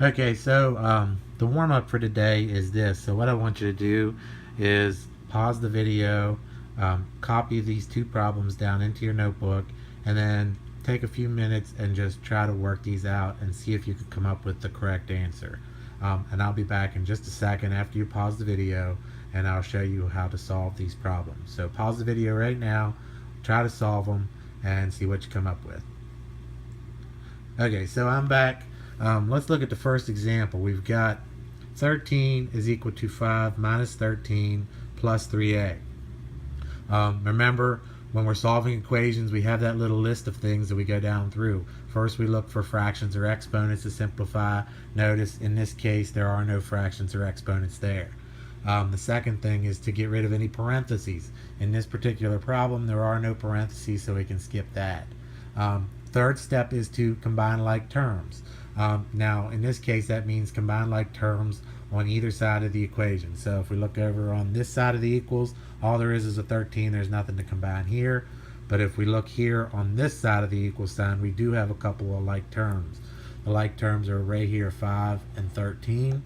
Okay, so the warm up for today is this. So what I want you to do is pause the video, copy these two problems down into your notebook, and then take a few minutes and just try to work these out and see if you can come up with the correct answer. And I'll be back in just a second after you pause the video, and I'll show you how to solve these problems. So pause the video right now, try to solve them, and see what you come up with. Okay, so I'm back. Let's look at the first example. We've got 13 is equal to 5 minus 13 plus 3a. Remember, when we're solving equations, we have that little list of things that we go down through. First, we look for fractions or exponents to simplify. Notice, in this case, there are no fractions or exponents there. The second thing is to get rid of any parentheses. In this particular problem, there are no parentheses, so we can skip that. Third step is to combine like terms. Now, in this case, that means combine like terms on either side of the equation. So if we look over on this side of the equals, all there is a 13. There's nothing to combine here. But if we look here on this side of the equal sign, we do have a couple of like terms. The like terms are right here, 5 and 13.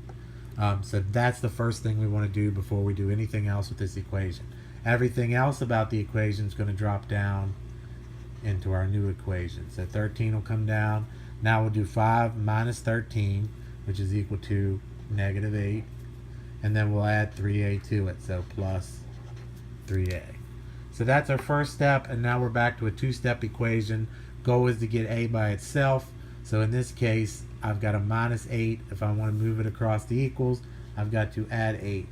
So that's the first thing we want to do before we do anything else with this equation. Everything else about the equation is going to drop down into our new equation. So 13 will come down. Now we'll do 5 minus 13, which is equal to negative 8. And then we'll add 3a to it, so plus 3a. So that's our first step, and now we're back to a two-step equation. Goal is to get a by itself. So in this case, I've got a minus 8. If I want to move it across the equals, I've got to add 8.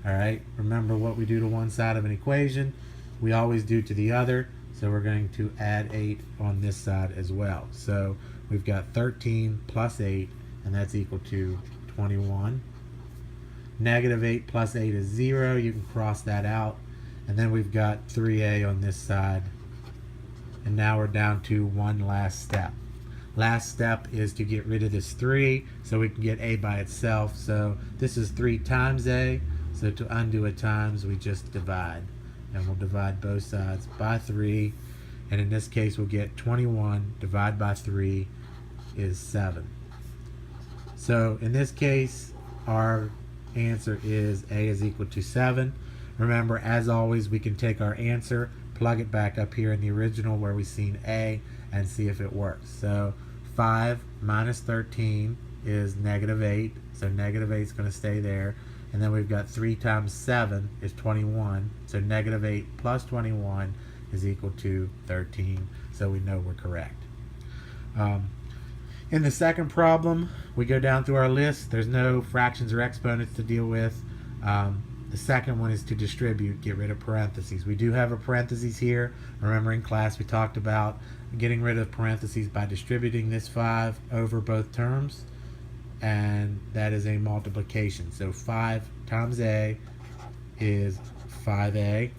All right, remember what we do to one side of an equation, we always do to the other. So we're going to add 8 on this side as well. So we've got 13 plus 8, and that's equal to 21. Negative 8 plus 8 is 0. You can cross that out. And then we've got 3a on this side. And now we're down to one last step. Last step is to get rid of this 3 so we can get a by itself. So this is 3 times a. So to undo a times, we just divide. And we'll divide both sides by 3. And in this case, we'll get 21 divided by 3 is 7. So in this case, our answer is a is equal to 7. Remember, as always, we can take our answer, plug it back up here in the original where we've seen a, and see if it works. So 5 minus 13 is negative 8. So negative 8 is going to stay there. And then we've got 3 times 7 is 21. So negative 8 plus 21 is equal to 13. So we know we're correct. In the second problem, we go down through our list. There's no fractions or exponents to deal with. The second one is to distribute, get rid of parentheses. We do have a parentheses here. Remember in class we talked about getting rid of parentheses by distributing this 5 over both terms. And that is a multiplication. So 5 times a is 5a.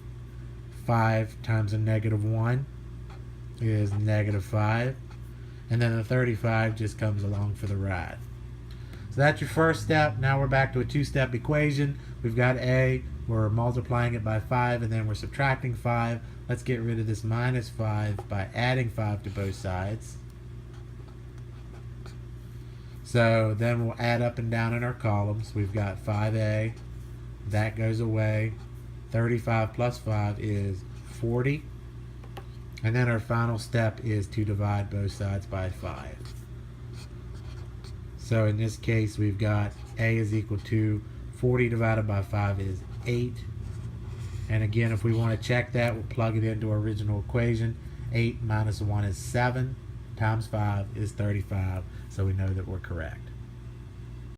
5 times a negative 1 is negative 5. And then the 35 just comes along for the ride. So that's your first step. Now we're back to a two-step equation. We've got a, we're multiplying it by 5, and then we're subtracting 5. Let's get rid of this minus 5 by adding 5 to both sides. So then we'll add up and down in our columns. We've got 5a, that goes away. 35 plus 5 is 40. And then our final step is to divide both sides by 5. So in this case, we've got a is equal to 40 divided by 5 is 8. And again, if we want to check that, we'll plug it into our original equation. 8 minus 1 is 7. Times 5 is 35, so we know that we're correct.